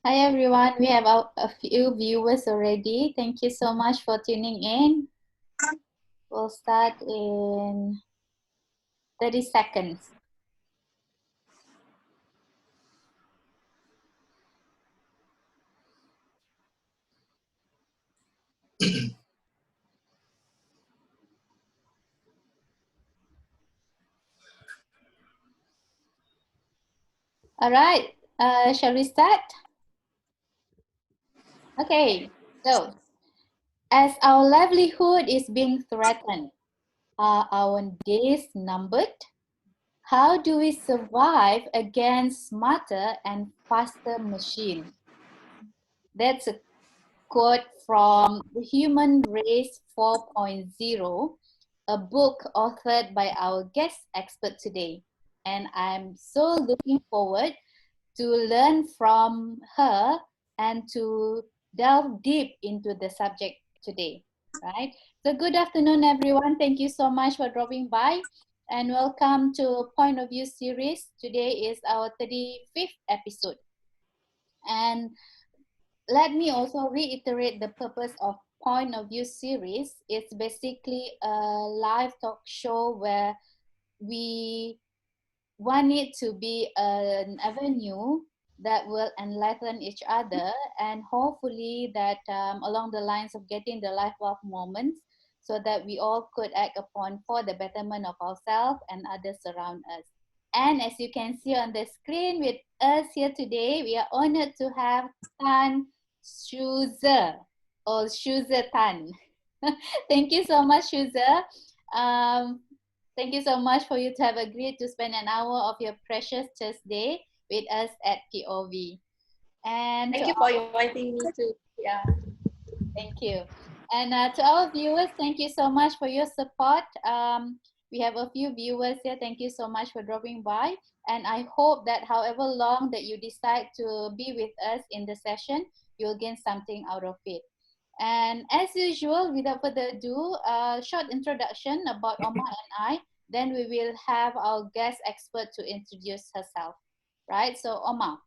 Hi everyone, we have a few viewers already. Thank you so much for tuning in. We'll start in 30 seconds. All right, shall we start? Okay, so as our livelihood is being threatened, are our days numbered? How do we survive against smarter and faster machines? That's a quote from The Human Race 4.0, a book authored by our guest expert today. And I'm so looking forward to learn from her and to delve deep into the subject today, right? So good afternoon, everyone. Thank you so much for dropping by and welcome to Point of View series. Today is our 35th episode. And let me also reiterate the purpose of Point of View series. It's basically a live talk show where we want it to be an avenue that will enlighten each other and hopefully that along the lines of getting the life of moments so that we all could act upon for the betterment of ourselves and others around us. And as you can see on the screen with us here today, we are honored to have Tan Shu-Tze or Shu-Tze Tan. Thank you so much, Shu-Tze. Thank you so much for you to have agreed to spend an hour of your precious Thursday with us at POV. And thank you for inviting me too. Yeah. Thank you. And to our viewers, thank you so much for your support. We have a few viewers here. Thank you so much for dropping by. And I hope that however long that you decide to be with us in the session, you'll gain something out of it. And as usual, without further ado, a short introduction about Oma and I. Then we will have our guest expert to introduce herself. Right? So Oma.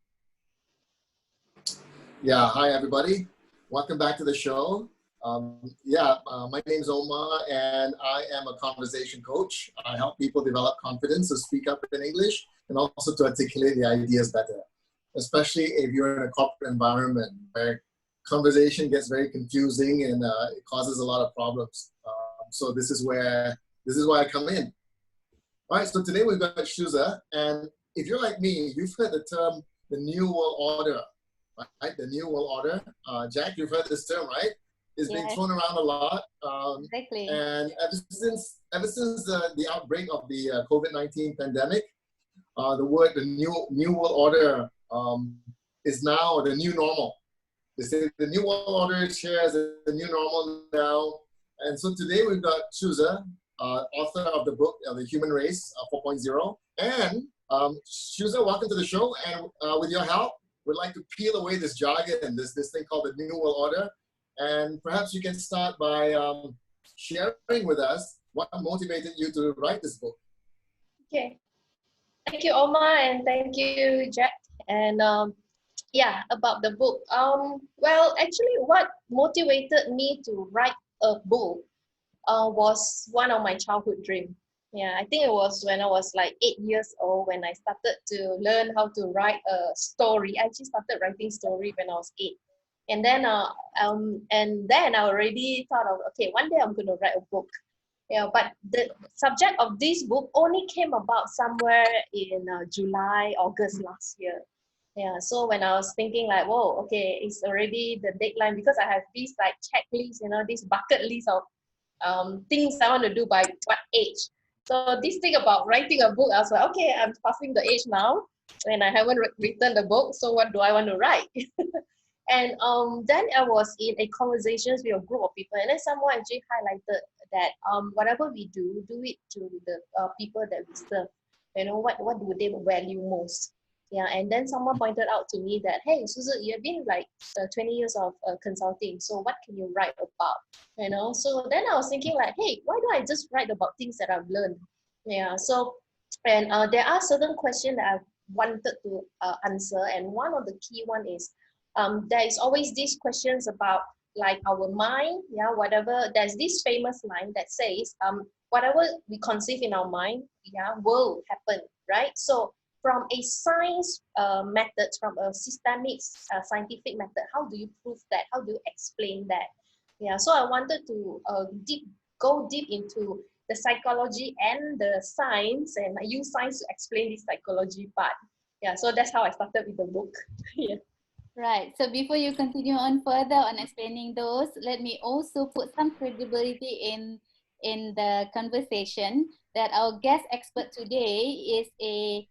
Yeah, hi everybody. Welcome back to the show. My name is Oma and I am a conversation coach. I help people develop confidence to speak up in English and also to articulate the ideas better, especially if you're in a corporate environment where conversation gets very confusing and it causes a lot of problems. So this is why I come in. All right, so today we've got Shu-Tze, and if you're like me, you've heard the term the New World Order. Right, the New World Order. Jack, you've heard this term, right? It's been thrown around a lot. Exactly. And ever since the outbreak of the COVID-19 pandemic, the New World Order is now the new normal. They say the New World Order shares the new normal now. And so today we've got Shu-Tze, author of the book, The Human Race 4.0. And Shu-Tze, welcome to the show. And with your help, we'd like to peel away this jargon, this thing called the New World Order. And perhaps you can start by sharing with us what motivated you to write this book. Okay. Thank you, Oma, and thank you, Jack. And about the book. Well, actually, what motivated me to write a book was one of my childhood dreams. Yeah, I think it was when I was like 8 years old when I started to learn how to write a story. I actually started writing story when I was 8. And then I already thought of, okay, one day I'm going to write a book. Yeah, but the subject of this book only came about somewhere in July, August last year. Yeah, so when I was thinking like, whoa, okay, it's already the deadline because I have this like checklist, this bucket list of things I want to do by what age. So this thing about writing a book, I was like, okay, I'm passing the age now and I haven't written the book. So what do I want to write? And then I was in a conversations with a group of people, and then someone actually highlighted that whatever we do it to the people that we serve. What do they value most? Yeah, and then someone pointed out to me that, hey, Shu-Tze, you've been like 20 years of consulting, so what can you write about? So then I was thinking like, hey, why don't I just write about things that I've learned? Yeah, so, and there are certain questions that I wanted to answer, and one of the key one is, there is always these questions about like our mind, yeah, whatever. There's this famous line that says, whatever we conceive in our mind, yeah, will happen, right? So from a science method, from a systemic scientific method, how do you prove that? How do you explain that? Yeah, so I wanted to go deep into the psychology and the science, and I use science to explain this psychology part. Yeah, so that's how I started with the book. Yeah. Right. So before you continue on further on explaining those, let me also put some credibility in the conversation that our guest expert today is a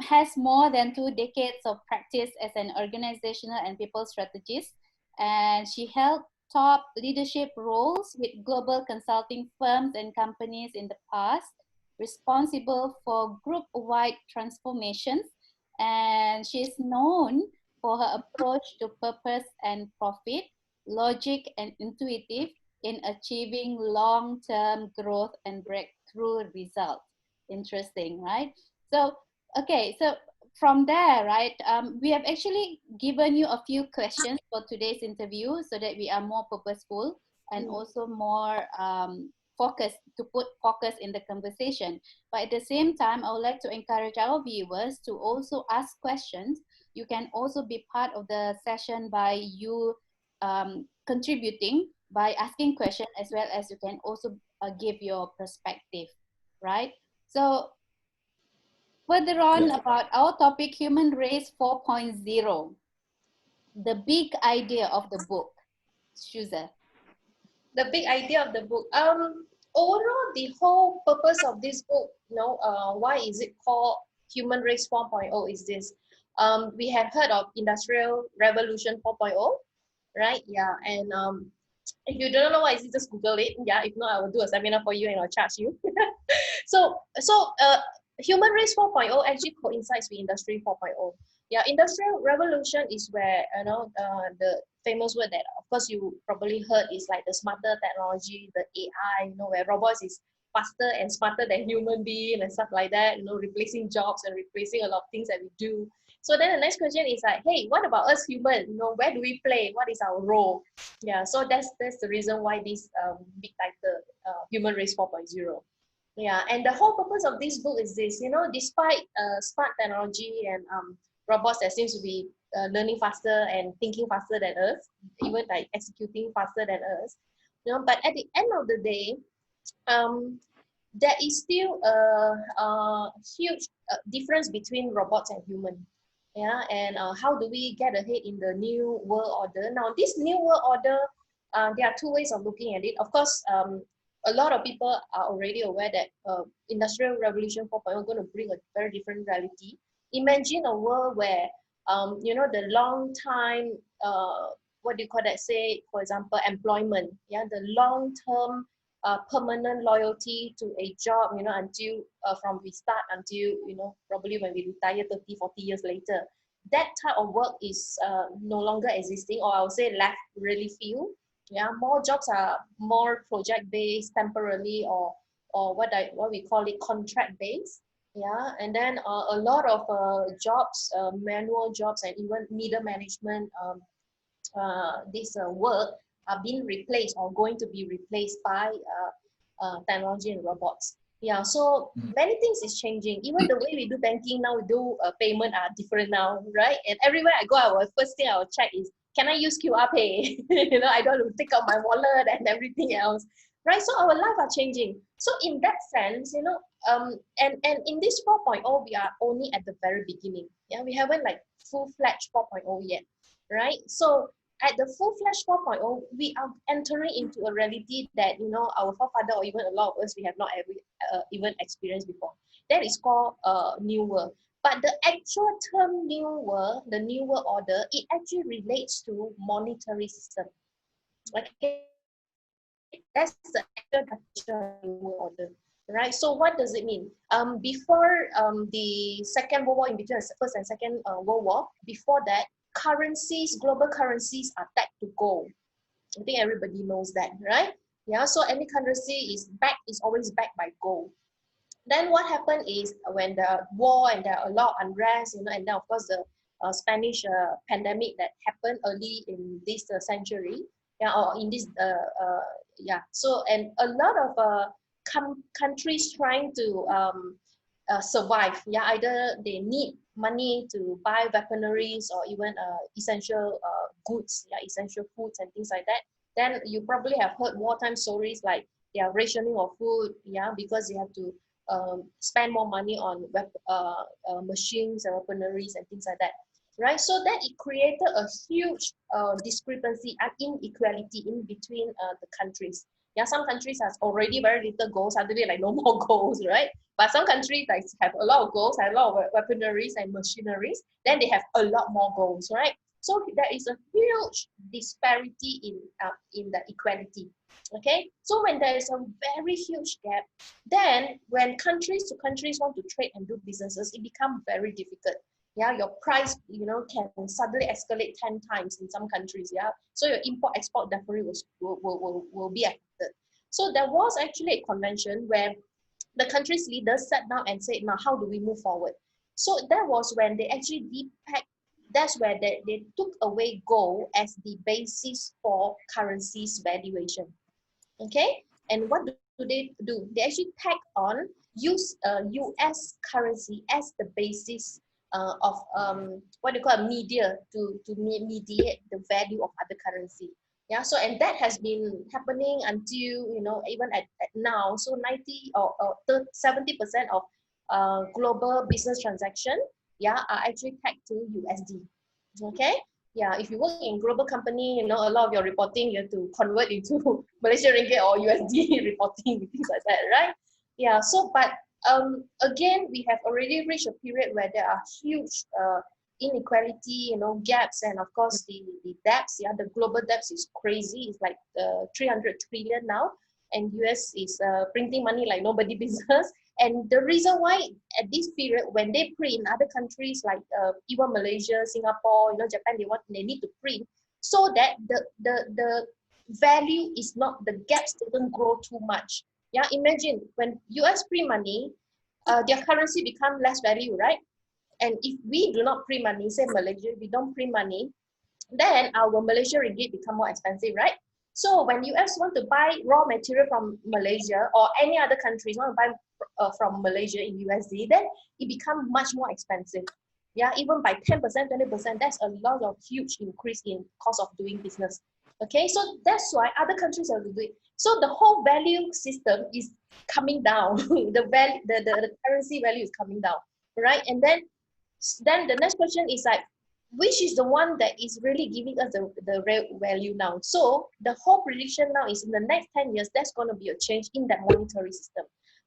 has more than 2 decades of practice as an organizational and people strategist, and she held top leadership roles with global consulting firms and companies in the past, responsible for group-wide transformations, and she is known for her approach to purpose and profit, logic and intuitive in achieving long-term growth and breakthrough results. Interesting, right? So, okay, so from there, right, we have actually given you a few questions for today's interview so that we are more purposeful and also more focused, to put focus in the conversation. But at the same time, I would like to encourage our viewers to also ask questions. You can also be part of the session by you contributing by asking questions, as well as you can also give your perspective, right? So further on about our topic, Human Race 4.0, the big idea of the book, Shu-Tze. The big idea of the book. Overall, the whole purpose of this book, why is it called Human Race 4.0 is this. We have heard of Industrial Revolution 4.0, right? Yeah, and if you don't know what is it, just Google it. Yeah, if not, I will do a seminar for you and I'll charge you. So, Human Race 4.0 actually coincides with Industry 4.0. Yeah, Industrial Revolution is where, the famous word that, of course, you probably heard is like the smarter technology, the AI, where robots is faster and smarter than human being and stuff like that, replacing jobs and replacing a lot of things that we do. So then the next question is like, hey, what about us human? Where do we play? What is our role? Yeah, so that's the reason why this big title, Human Race 4.0. Yeah, and the whole purpose of this book is this, despite smart technology and robots that seems to be learning faster and thinking faster than us, even like executing faster than us, but at the end of the day, there is still a huge difference between robots and human. Yeah, and how do we get ahead in the new world order? Now, this new world order, there are two ways of looking at it. Of course, a lot of people are already aware that Industrial Revolution 4.0 is going to bring a very different reality. Imagine a world where, the long time, what do you call that? Say, for example, employment. Yeah, the long term permanent loyalty to a job, until from we start until, probably when we retire 30, 40 years later. That type of work is no longer existing, or I would say left really few. Yeah, more jobs are more project based, temporarily, or what we call it, contract based. Yeah, and then a lot of jobs, manual jobs, and even middle management, this work are being replaced or going to be replaced by technology and robots. Yeah, so many things is changing. Even the way we do banking now, we do payment are different now, right? And everywhere I go, first thing I will check is, can I use QR Pay? I don't want to take out my wallet and everything else, right? So our life are changing. So in that sense, and in this 4.0, we are only at the very beginning. Yeah, we haven't like full-fledged 4.0 yet, right? So at the full-fledged 4.0, we are entering into a reality that, our forefather or even a lot of us, we have not ever, even experienced before. That is called New World. But the actual term New World, the New World Order, it actually relates to monetary system. Okay, that's the actual definition of New World Order. Right, so what does it mean? Before the Second World War, in between the First and Second World War, before that, currencies, global currencies are tagged to gold. I think everybody knows that, right? Yeah, so any currency is always backed by gold. Then what happened is when the war and there are a lot of unrest, and then of course Spanish pandemic that happened early in this century, yeah, or in this yeah. So and a lot of countries trying to survive. Yeah, either they need money to buy weaponries or even essential goods, yeah, essential foods and things like that. Then you probably have heard wartime stories like they are rationing of food, yeah, because they have to spend more money on machines and weaponries and things like that, right? So that it created a huge discrepancy and inequality in between the countries. Yeah, some countries has already very little gold, suddenly like no more gold, right? But some countries like have a lot of goals, have a lot of weaponries and machineries, then they have a lot more goals, right? So there is a huge disparity in the equality. Okay, so when there is a very huge gap, then when countries to countries want to trade and do businesses, it becomes very difficult. Yeah, your price, can suddenly escalate 10 times in some countries. Yeah, so your import export definitely will be affected. So there was actually a convention where the country's leaders sat down and said, now how do we move forward? So that was when they actually depacked, that's where they took away gold as the basis for currency's valuation. Okay, and what do they do? They actually tag on use US currency as the basis of what do you call a media to mediate the value of other currency. Yeah, so and that has been happening until even at now. So 90 or 70% of global business transaction, yeah, are actually tagged to USD. Okay, yeah, if you work in global company, a lot of your reporting you have to convert into Malaysian ringgit or USD reporting, things like that, right? Yeah, so but again, we have already reached a period where there are huge inequality, gaps, and of course the debts, yeah, the global debts is crazy. It's like 300 trillion now, and US is printing money like nobody business. And the reason why at this period, when they print, other countries like even Malaysia, Singapore, Japan, they need to print so that the value is not, the gaps doesn't grow too much. Yeah, imagine when US print money, their currency become less value, right? And if we do not print money, say Malaysia, we don't print money, then our Malaysia ringgit become more expensive, right? So when US want to buy raw material from Malaysia or any other countries want to buy from Malaysia in USD, then it become much more expensive. Yeah, even by 10%, 20%, that's a lot of huge increase in cost of doing business. Okay, so that's why other countries have to do it. So the whole value system is coming down. The currency value is coming down, right? And then the next question is like, which is the one that is really giving us the real value now? So the whole prediction now is in the next 10 years, there's going to be a change in that monetary system.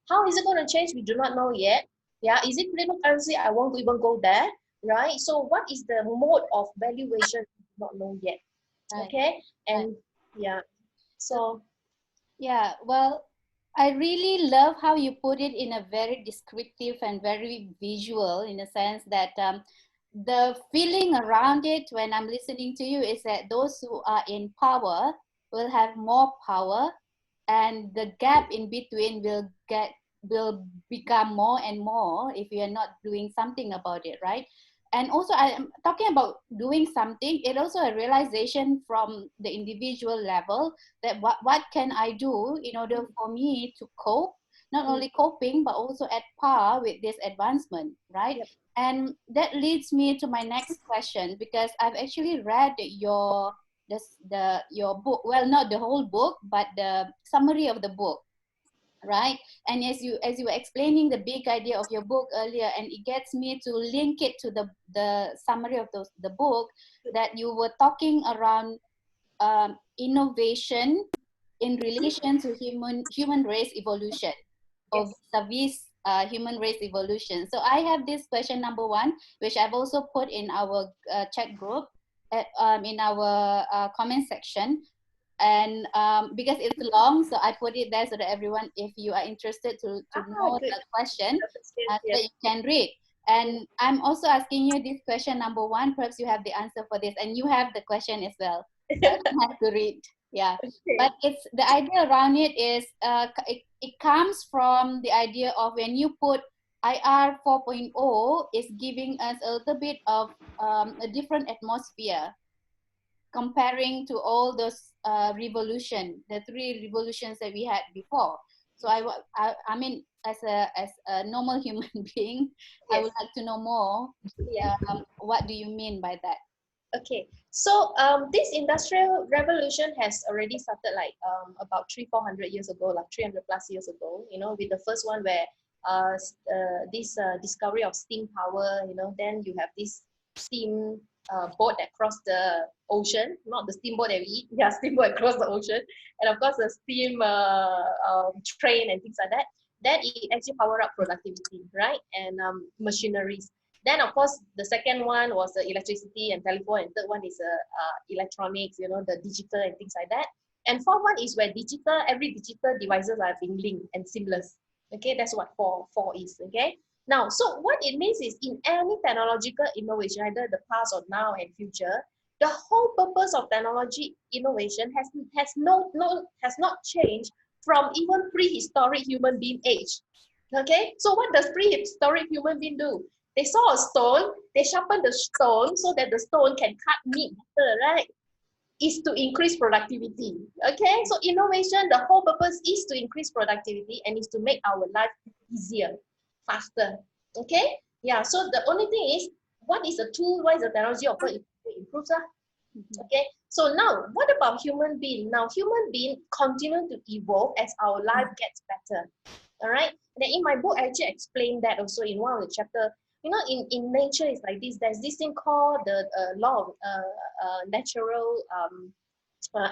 How is it going to change? We do not know yet. Yeah, is it cryptocurrency? I won't even go there, right? So what is the mode of valuation? We do not know yet. Okay, and yeah, so yeah, well, I really love how you put it in a very descriptive and very visual, in a sense that the feeling around it when I'm listening to you is that those who are in power will have more power, and the gap in between will become more and more if you are not doing something about it, right? And also, I am talking about doing something. It also a realization from the individual level that what can I do in order for me to cope, not only coping but also at par with this advancement, right? Yep. And that leads me to my next question, because I've actually read your book, well, not the whole book but the summary of the book, right? And as you were explaining the big idea of your book earlier, and it gets me to link it to the summary of the book, that you were talking around innovation in relation to human race evolution, or yes. vis-a-vis human race evolution. So I have this question number one, which I've also put in our chat group, in our comment section. And because it's long, so I put it there so that everyone, if you are interested to know Good. the question, so Yes. that you can read. And I'm also asking you this question number one. Perhaps you have the answer for this, and you have the question as well. So I don't have to read. Yeah, but it's the idea around it is it comes from the idea of when you put IR 4.0 is giving us a little bit of a different atmosphere comparing to all those the three revolutions that we had before. So I mean, as a normal human being, I Yes. would like to know more. Yeah. What do you mean by that? Okay, so this industrial revolution has already started like about 300-400 years ago, like 300 plus years ago, you know, with the first one where this discovery of steam power, you know, then you have this steam boat that crossed the ocean, not the steamboat that we eat, yeah, steamboat across the ocean, and of course the steam train and things like that. That it actually power up productivity, right, and machineries. Then, of course, the second one was the electricity and telephone, and third one is electronics, you know, the digital and things like that. And fourth one is where every digital devices are being linked and seamless. Okay, that's what four is. Okay. Now, so what it means is in any technological innovation, either the past or now and future, the whole purpose of technology innovation has not changed from even prehistoric human being age. Okay, so what does prehistoric human being do? They saw a stone, they sharpen the stone so that the stone can cut meat better, right? Is to increase productivity. Okay, so innovation, the whole purpose is to increase productivity and is to make our life easier, faster. Okay, yeah, so the only thing is, what is the tool, what is the technology of what it improves? Okay, so now what about human being? Now human being continue to evolve as our life gets better. All right, then in my book I actually explained that also in one of the chapter. You know, in nature it's like this. There's this thing called the law of natural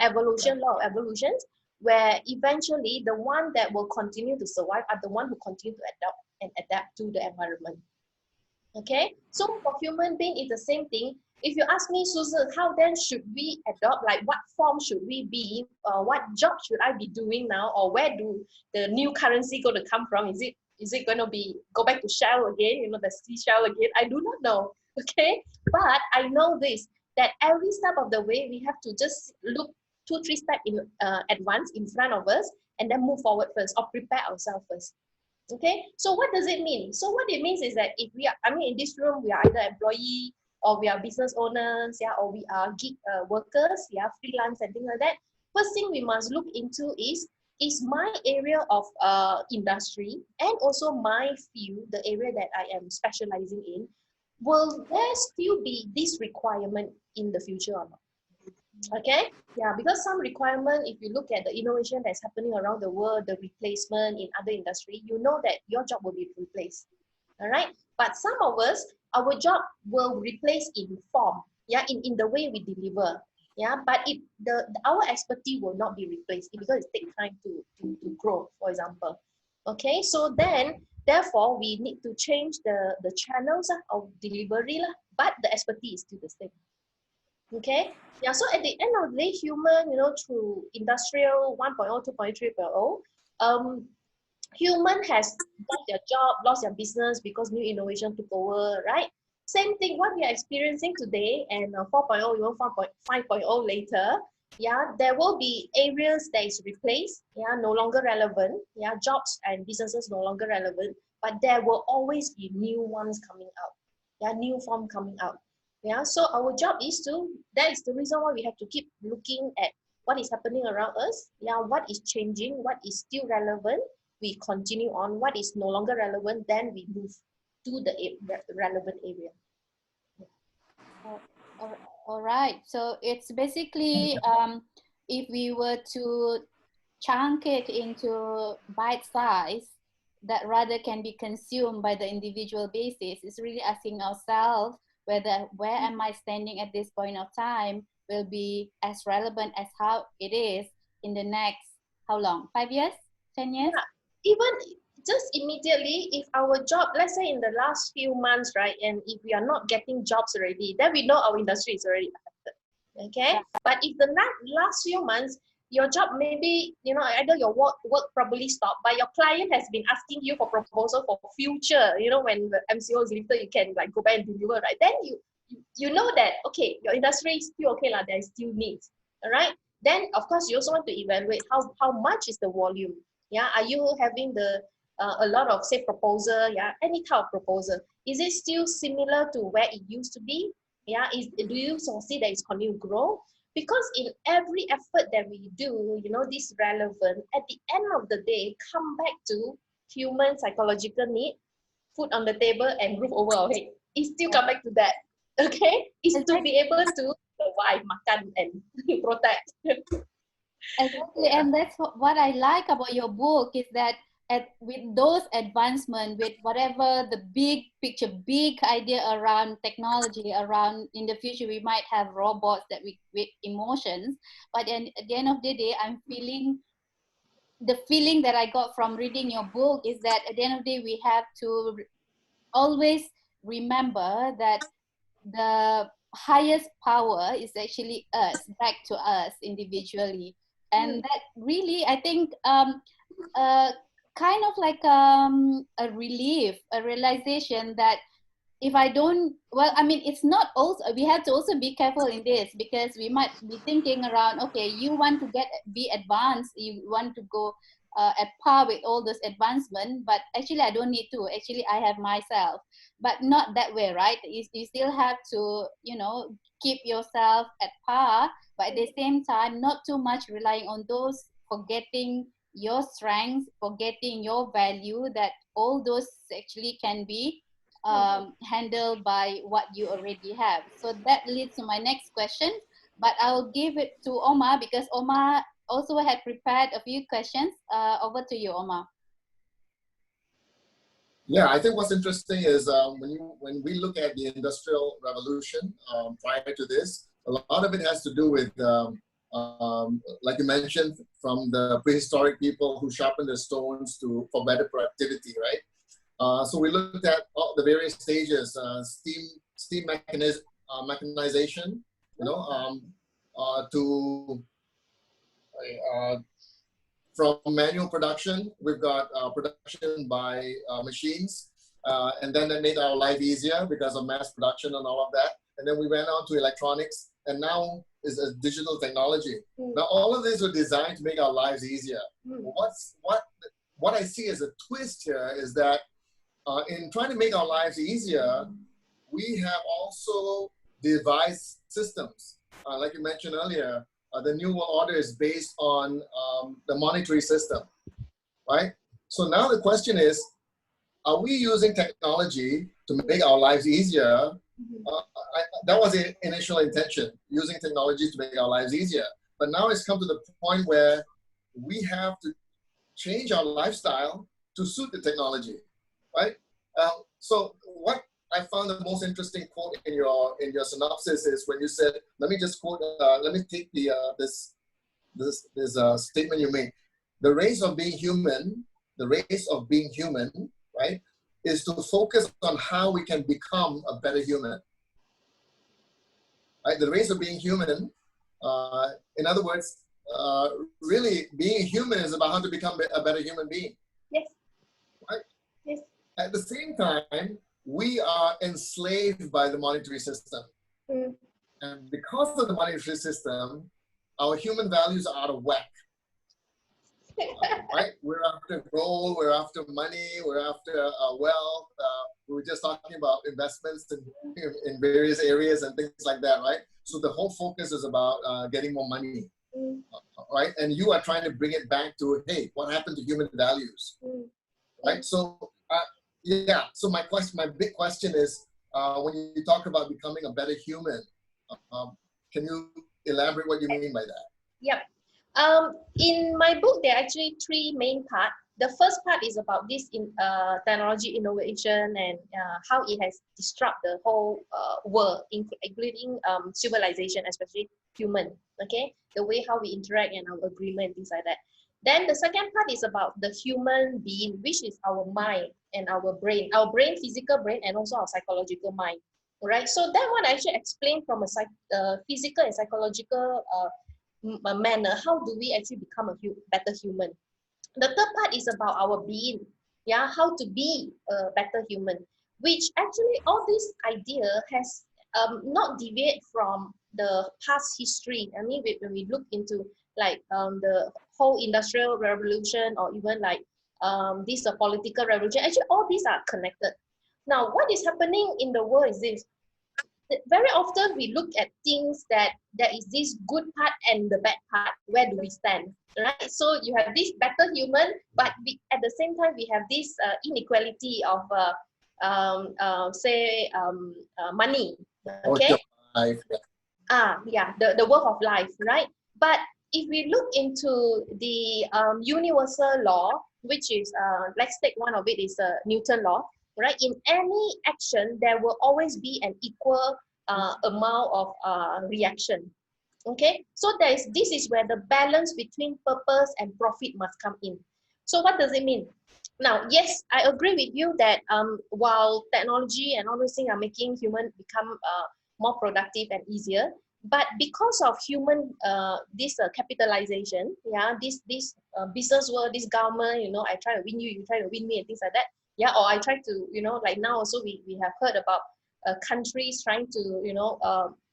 evolution, law of evolutions, where eventually the one that will continue to survive are the one who continue to adapt to the environment. Okay, so for human being, it's the same thing. If you ask me, Shu-Tze, how then should we adopt? Like, what form should we be? What job should I be doing now? Or where do the new currency going to come from? Is it going to be go back to shell again? You know, the seashell again? I do not know. Okay, but I know this, that every step of the way we have to just look 2-3 steps in advance in front of us and then move forward first or prepare ourselves first. Okay, so what does it mean? So what it means is that if we are, I mean, in this room, we are either employee or we are business owners, yeah, or we are gig workers, yeah, freelance and things like that. First thing we must look into is my area of industry and also my field, the area that I am specializing in, will there still be this requirement in the future or not? Okay, yeah, because some requirement, if you look at the innovation that's happening around the world, the replacement in other industry, you know that your job will be replaced. All right, but some of us, our job will replace in form, yeah, in the way we deliver, yeah, but our expertise will not be replaced because it takes time to grow, for example. Okay, so then therefore we need to change the channels of delivery lah, but the expertise is still the same. Okay, yeah, so at the end of the day, human, you know, through industrial 1.0, 2.0, 3.0, human has lost their job, lost their business because new innovation took over, right? Same thing, what we are experiencing today and 4.0, even 5.0 later, yeah, there will be areas that is replaced, yeah, no longer relevant, yeah, jobs and businesses no longer relevant, but there will always be new ones coming out, yeah, new form coming out. Yeah, so our job is that is the reason why we have to keep looking at what is happening around us. Yeah, what is changing, what is still relevant, we continue on. What is no longer relevant, then we move to the relevant area. All right. So it's basically if we were to chunk it into bite size that rather can be consumed by the individual basis, it's really asking ourselves whether where am I standing at this point of time will be as relevant as how it is in the next, how long? 5 years? 10 years? Yeah. Even just immediately, if our job, let's say in the last few months, right, and if we are not getting jobs already, then we know our industry is already affected. Okay, yeah. But if the last few months, your job maybe, you know, either your work probably stopped, but your client has been asking you for proposal for future, you know, when the MCO is lifted, you can like go back and deliver, right? Then you know that, okay, your industry is still okay, there is still needs, all right? Then, of course, you also want to evaluate how much is the volume. Yeah, are you having the a lot of say proposal, yeah, any type of proposal, is it still similar to where it used to be? Yeah, do you see that it's continuing to grow? Because in every effort that we do, you know, this relevant, at the end of the day, come back to human psychological need, food on the table and roof over our head. It still come back to that, okay? It's to be able to survive, makan, and protect. Exactly, and that's what I like about your book is that with those advancements, with whatever the big picture, big idea around technology, around in the future we might have robots that with emotions, but then at the end of the day, I'm feeling the feeling that I got from reading your book is that at the end of the day we have to always remember that the highest power is actually us, back to us individually. And that really, I think, kind of like a relief, a realization that if I don't, well, I mean, it's not also, we have to also be careful in this because we might be thinking around, okay, you want to be advanced, you want to go at par with all those advancement, but actually I don't need to, actually I have myself, but not that way, right? You still have to, you know, keep yourself at par, but at the same time, not too much relying on those, forgetting your strengths, forgetting your value, that all those actually can be handled by what you already have. So that leads to my next question, but I'll give it to Omar because Omar also had prepared a few questions. Over to you, Omar. Yeah, I think what's interesting is when we look at the Industrial Revolution prior to this, a lot of it has to do with, like you mentioned, from the prehistoric people who sharpened their stones for better productivity, right? So we looked at all the various stages, steam mechanization, you know, to from manual production, we've got production by machines, and then that made our life easier because of mass production and all of that. And then we went on to electronics, and now is a digital technology. Now all of these were designed to make our lives easier. What I see as a twist here is that in trying to make our lives easier, we have also devised systems. Like you mentioned earlier, the New World Order is based on the monetary system, right? So now the question is, are we using technology to make our lives easier? That was the initial intention, using technology to make our lives easier. But now it's come to the point where we have to change our lifestyle to suit the technology, right? So what I found the most interesting quote in your synopsis is when you said, let me just quote, let me take the this statement you made. The race of being human, right, is to focus on how we can become a better human. Right? The race of being human, in other words, really being human is about how to become a better human being. Yes. Right? Yes. At the same time, we are enslaved by the monetary system. And because of the monetary system, our human values are out of whack. Right? We're after gold, we're after money, we're after wealth. We were just talking about investments in various areas and things like that, right? So the whole focus is about getting more money, right? And you are trying to bring it back to, hey, what happened to human values, right? So yeah, so my big question is, when you talk about becoming a better human, can you elaborate what you mean by that? Yep. In my book, there are actually three main parts. The first part is about this technology innovation and how it has disrupted the whole world, including civilization, especially human. Okay, the way how we interact and our agreement, things like that. Then the second part is about the human being, which is our mind and our brain, physical brain, and also our psychological mind. All right. So that one I actually explained from a physical and psychological manner. How do we actually become a better human? The third part is about our being, yeah, how to be a better human, which actually all this idea has not deviate from the past history. I mean, when we look into like the whole industrial revolution, or even like this political revolution. Actually, all these are connected. Now, what is happening in the world is this. Very often we look at things that there is this good part and the bad part. Where do we stand? Right? So you have this better human, but at the same time we have this inequality of money. Okay. Life. Yeah, the worth of life, right? But if we look into the universal law, which is let's take one of it is Newton law, right? In any action, there will always be an equal amount of reaction. Okay, so this is where the balance between purpose and profit must come in. So what does it mean? Now, yes, I agree with you that while technology and all those things are making human become more productive and easier, but because of human this capitalization, yeah, this business world, this government, you know, I try to win you, you try to win me, and things like that. Yeah, or I try to, you know, like now also we have heard about countries trying to, you know,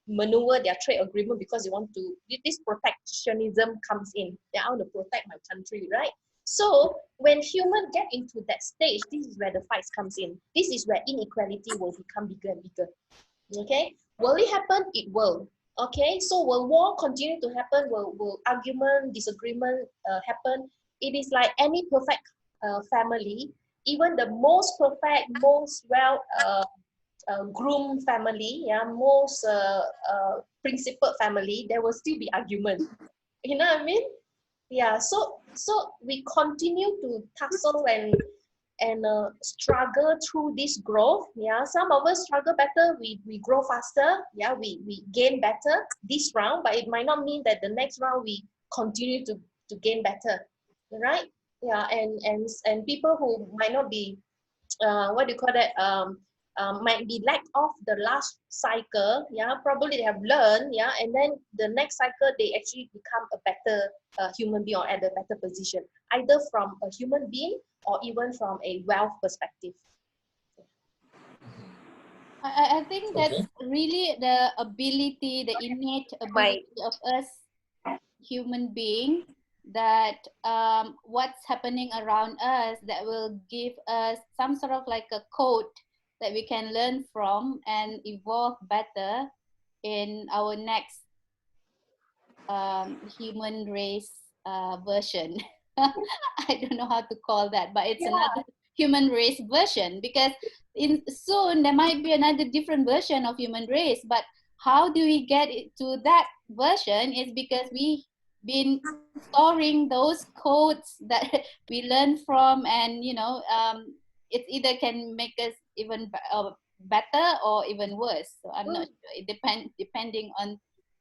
maneuver their trade agreement because they want to, this protectionism comes in. They want to protect my country, right? So when humans get into that stage, this is where the fights comes in. This is where inequality will become bigger and bigger. Okay, will it happen? It will. Okay, so will war continue to happen? Will argument, disagreement happen? It is like any perfect family, even the most perfect, most well groomed family, yeah, most principled family, there will still be argument. You know what I mean? Yeah, so we continue to tussle and struggle through this growth. Yeah, some of us struggle better, we grow faster. Yeah, we gain better this round, but it might not mean that the next round we continue to gain better, right? Yeah, and people who might not be what do you call that, might be lack of the last cycle, yeah, probably they have learned, yeah, and then the next cycle they actually become a better human being or at a better position, either from a human being or even from a wealth perspective. I think that's really the ability, the innate ability of us human being, that what's happening around us that will give us some sort of like a code that we can learn from and evolve better in our next human race version. I don't know how to call that, but it's another human race version, because in soon there might be another different version of human race. But how do we get it to that version is because we been storing those codes that we learn from, and you know, it either can make us even better or even worse. So I'm not sure. It depending on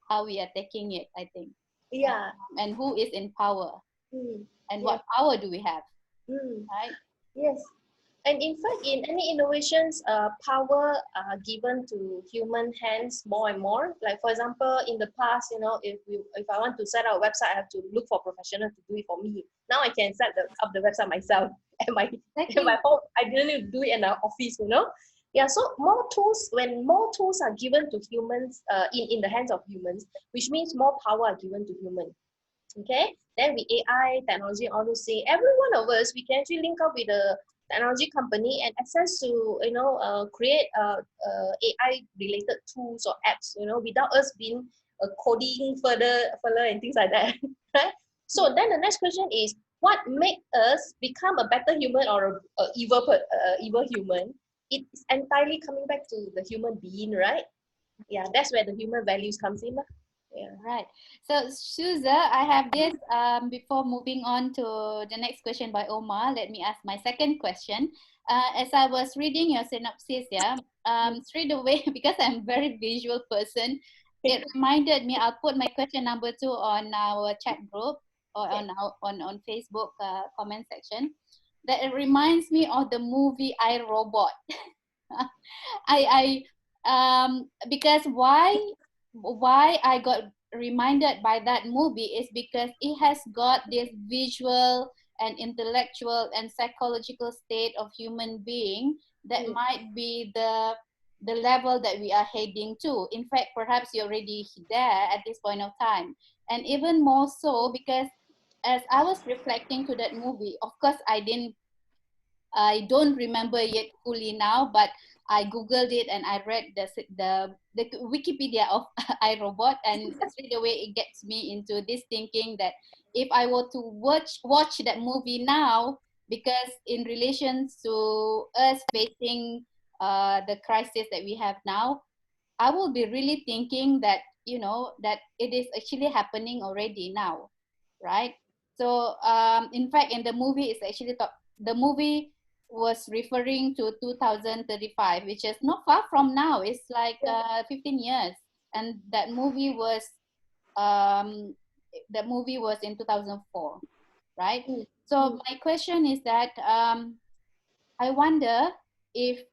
how we are taking it, I think. Yeah. And who is in power, and what power do we have, right? Yes. And in fact, in any innovations, power are given to human hands more and more. Like for example, in the past, you know, if I want to set up a website, I have to look for professionals to do it for me. Now I can set up the website myself at my home. I didn't need to do it in an office, you know. Yeah. So more tools, when more tools are given to humans, in the hands of humans, which means more power are given to humans. Okay. Then with AI, technology, all those things, every one of us, we can actually link up with a technology company and access to, you know, create AI related tools or apps, you know, without us being coding further and things like that. Right? So then the next question is, what make us become a better human or a evil human? It's entirely coming back to the human being, right? Yeah, that's where the human values comes in. Yeah. Right. So Shu-Tze, I have this, before moving on to the next question by Omar, let me ask my second question. As I was reading your synopsis, yeah, straight away, because I'm a very visual person, it reminded me, I'll put my question number 2 on our chat group or on Facebook comment section, that it reminds me of the movie I, Robot. I because why I got reminded by that movie is because it has got this visual and intellectual and psychological state of human being that might be the level that we are heading to. In fact, perhaps you're already there at this point of time. And even more so because as I was reflecting to that movie, of course, I don't remember yet fully now, but I googled it and I read the Wikipedia of iRobot, and straight away it gets me into this thinking that if I were to watch that movie now, because in relation to us facing the crisis that we have now, I will be really thinking that, that it is actually happening already now, right? So in fact, in the movie, the movie was referring to 2035, which is not far from now. It's like 15 years, and um, that movie was in 2004, right? So my question is that I wonder if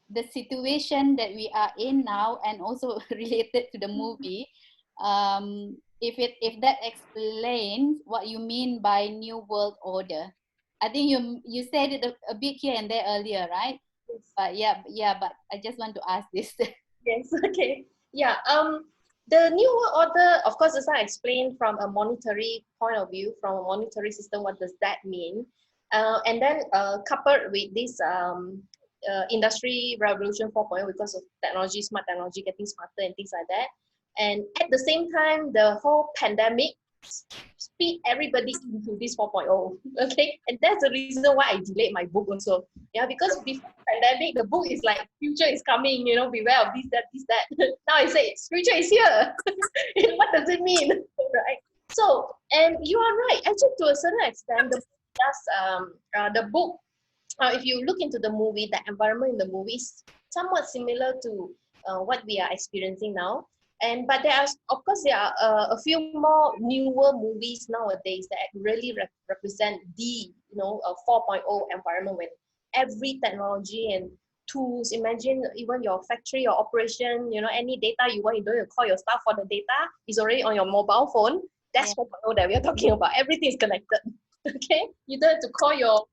the situation that we are in now, and also related to the movie, if that explains what you mean by new world order. I think you said it a bit here and there earlier, right? Yes. But yeah, but I just want to ask this. Yes, okay. Yeah, the New World Order, of course, as I explained from a monetary point of view, from a monetary system, what does that mean? And then coupled with this industry revolution 4.0 because of technology, smart technology, getting smarter and things like that. And at the same time, the whole pandemic speed everybody into this 4.0. Okay, and that's the reason why I delayed my book also. Yeah, because before pandemic, the book is like future is coming, beware of this, that, this, that. Now I say future is here. What does it mean? Right? So, and you are right. Actually, to a certain extent, the book, if you look into the movie, the environment in the movie is somewhat similar to what we are experiencing now. And but of course, there are a few more newer movies nowadays that really represent the 4.0 environment when every technology and tools. Imagine even your factory or operation. Any data you want, you don't call your staff for the data. It's already on your mobile phone. That's 4.0 that we are talking about. Everything is connected. Okay, you don't have to call your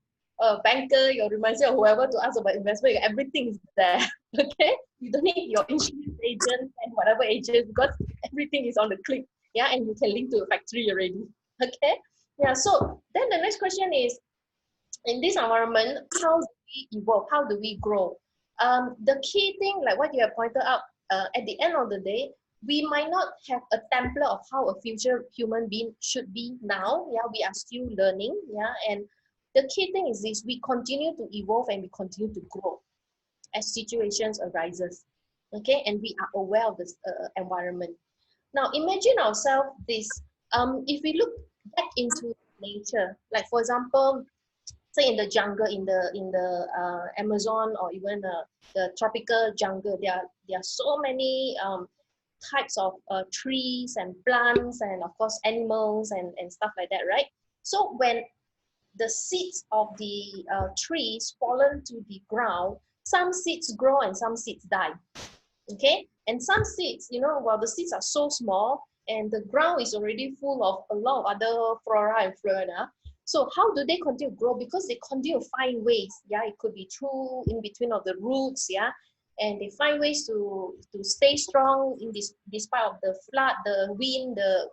banker, your reminder, or whoever to ask about investment. Everything is there. Okay, you don't need your insurance agent and whatever agent because everything is on the click. Yeah, and you can link to a factory already. Okay, yeah. So then the next question is, in this environment, how do we evolve? How do we grow? The key thing, like what you have pointed out, at the end of the day, we might not have a template of how a future human being should be now. Yeah, we are still learning. Yeah, and the key thing is this: we continue to evolve and we continue to grow as situations arises. Okay, and we are aware of this environment. Now, imagine ourselves this. If we look back into nature, like for example, say in the jungle, in the Amazon, or even the tropical jungle, there are so many types of trees and plants, and of course animals and stuff like that, right? So when the seeds of the trees fallen to the ground, some seeds grow and some seeds die. Okay, and some seeds, while the seeds are so small and the ground is already full of a lot of other flora and fauna, so how do they continue to grow? Because they continue to find ways. Yeah, it could be through in between of the roots. Yeah, and they find ways to stay strong in this despite of the flood, the wind, the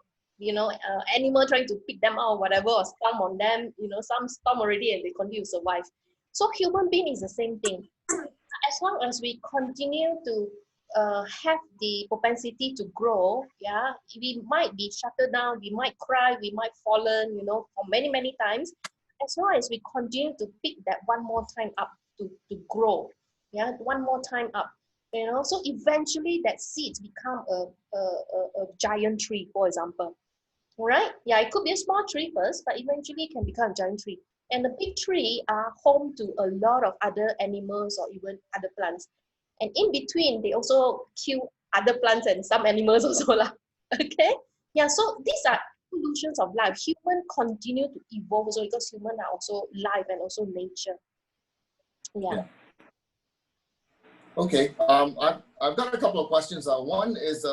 animal trying to pick them out, or whatever, or storm on them. Some storm already and they continue to survive. So human being is the same thing. As long as we continue to have the propensity to grow, yeah, we might be shut down, we might cry, we might fallen, for many, many times. As long as we continue to pick that one more time up to grow, yeah, one more time up, so eventually that seeds become a giant tree, for example. All right? Yeah, it could be a small tree first, but eventually it can become a giant tree. And the big tree are home to a lot of other animals or even other plants. And in between, they also kill other plants and some animals also lah. Okay? Yeah, so these are evolutions of life. Human continue to evolve also because humans are also life and also nature. Yeah. Okay, I've got a couple of questions. One is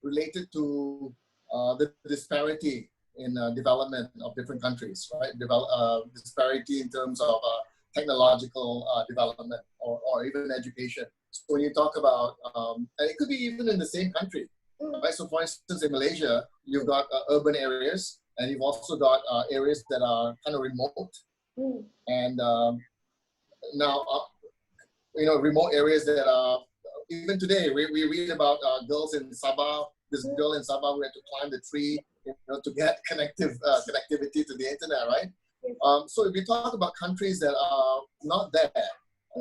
related to the disparity in development of different countries, right? Disparity in terms of technological development or even education. So when you talk about, and it could be even in the same country, right? So for instance, in Malaysia, you've got urban areas and you've also got areas that are kind of remote. And now, remote areas that are, even today, we read about girls in Sabah, this girl in Sabah who had to climb the tree, to get connectivity to the internet, right? So if we talk about countries that are not there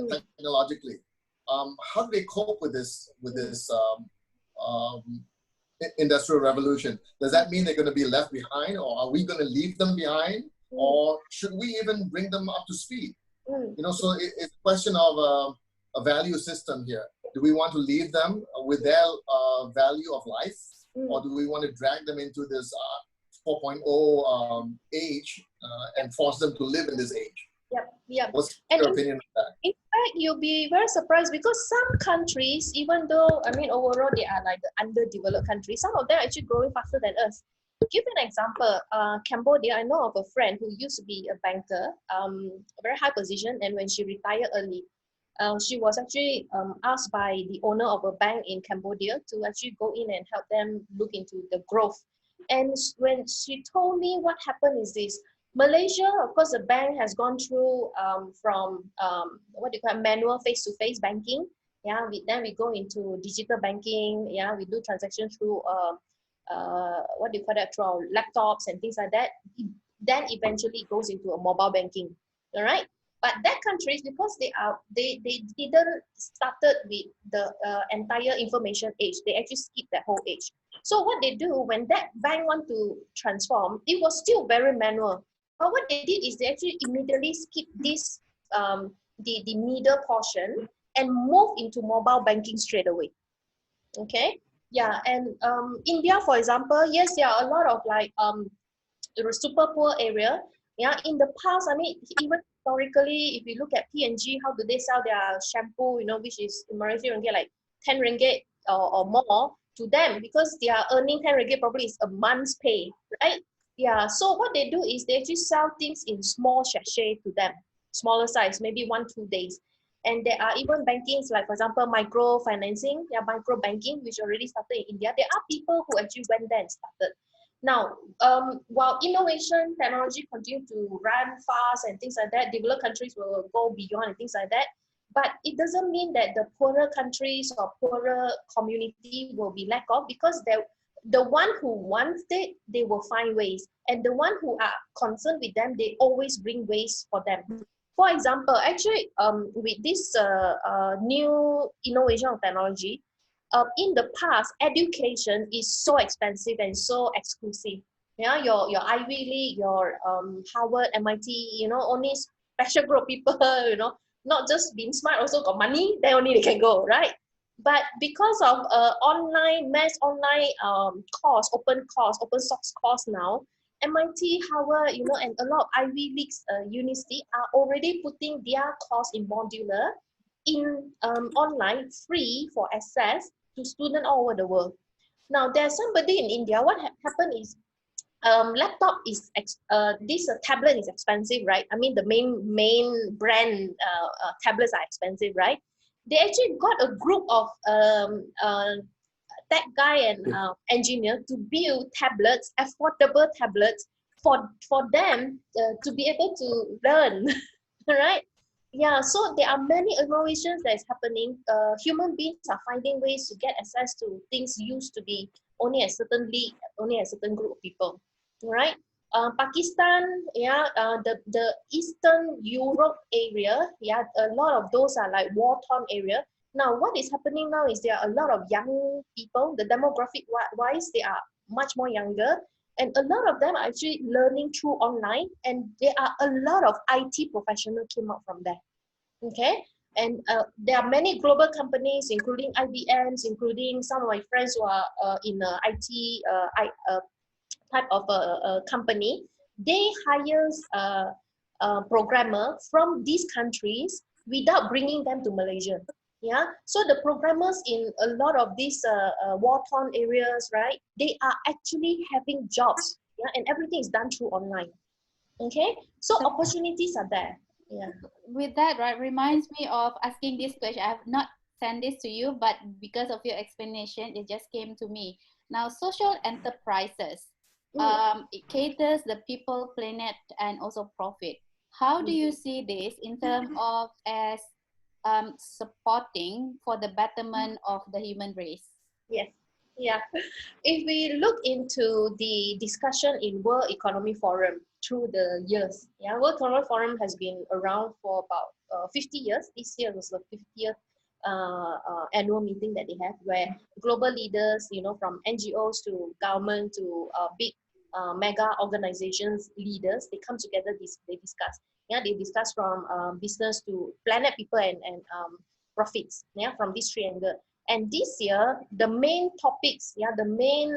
technologically, how do they cope with this industrial revolution? Does that mean they're going to be left behind, or are we going to leave them behind, or should we even bring them up to speed? So it's a question of a value system here. Do we want to leave them with their value of life, or do we want to drag them into this 4.0 age and force them to live in this age? Yep. What's your opinion on that? In fact, you'll be very surprised because some countries, even though, overall they are like the underdeveloped countries, some of them are actually growing faster than us. To give an example, Cambodia, I know of a friend who used to be a banker, a very high position, and when she retired early, she was actually asked by the owner of a bank in Cambodia to actually go in and help them look into the growth. And when she told me what happened is this: Malaysia, of course, the bank has gone through from what do you call it, manual face-to-face banking. Then we go into digital banking. We do transactions through what do you call that, through our laptops and things like that. Then eventually it goes into a mobile banking. All right. But that countries, because they didn't started with the entire information age, they actually skip that whole age. So what they do when that bank want to transform, it was still very manual. But what they did is they actually immediately skip this the middle portion and move into mobile banking straight away. Okay, and India, for example, yes, there are a lot of like super poor area. In the past, even historically, if you look at P&G, how do they sell their shampoo, which is in Malaysian ringgit like 10 ringgit or more to them, because they are earning 10 ringgit probably is a month's pay, right? So what they do is they actually sell things in small sachet to them, smaller size, maybe 1-2 days. And there are even bankings like, for example, micro financing, micro banking, which already started in India. There are people who actually went there and started. Now, while innovation, technology continue to run fast and things like that, developed countries will go beyond and things like that. But it doesn't mean that the poorer countries or poorer community will be lack of, because the one who wants it, they will find ways. And the one who are concerned with them, they always bring ways for them. For example, actually, with this new innovation of technology, in the past, education is so expensive and so exclusive. Your Ivy League, your Harvard, MIT, only special group of people, not just being smart, also got money, then only they can go, right? But because of mass online course, open source course now, MIT, Harvard, and a lot of Ivy Leagues university are already putting their course in modular, in online, free for access to students all over the world. Now, there's somebody in India. What happened is, laptop is this tablet is expensive, right? The main brand tablets are expensive, right? They actually got a group of tech guy and engineer to build tablets, affordable tablets for them to be able to learn, right? So there are many innovations that is happening. Human beings are finding ways to get access to things used to be only a certain league, only a certain group of people, right? Pakistan, the Eastern Europe area, a lot of those are like war-torn area. Now, what is happening now is there are a lot of young people. The demographic wise, they are much more younger, and a lot of them are actually learning through online, and there are a lot of IT professionals came out from there. Okay, and there are many global companies, including IBMs, including some of my friends who are in IT type of a company. They hire programmer from these countries without bringing them to Malaysia. So the programmers in a lot of these war-torn areas, right, they are actually having jobs, and everything is done through online. Okay, so opportunities are there. With that, right, reminds me of asking this question. I have not sent this to you, but because of your explanation, it just came to me. Now, social enterprises. It caters the people, planet, and also profit. How do you see this in terms of as supporting for the betterment of the human race? Yes. Yeah. If we look into the discussion in World Economic Forum through the years, yeah, World Economic Forum has been around for about 50 years. This year was the 50th annual meeting that they have, where global leaders, you know, from NGOs to government to big mega organizations leaders, they come together. They discuss. Yeah, they discuss from business to planet, people, and profits. Yeah, from these three angles. And this year, the main topics, yeah, the main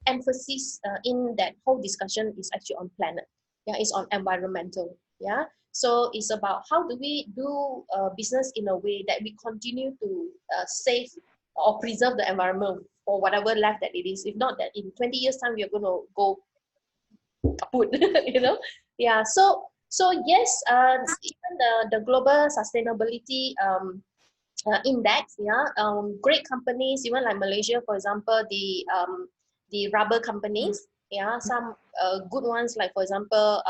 emphasis in that whole discussion is actually on planet. Yeah, it's on environmental. Yeah, so it's about how do we do business in a way that we continue to save or preserve the environment for whatever life that it is. If not, that in 20 years time we are going to go kaput, you know. Yeah. So yes, even the global sustainability index, yeah, great companies, even like Malaysia, for example, the rubber companies, yeah, some good ones like, for example,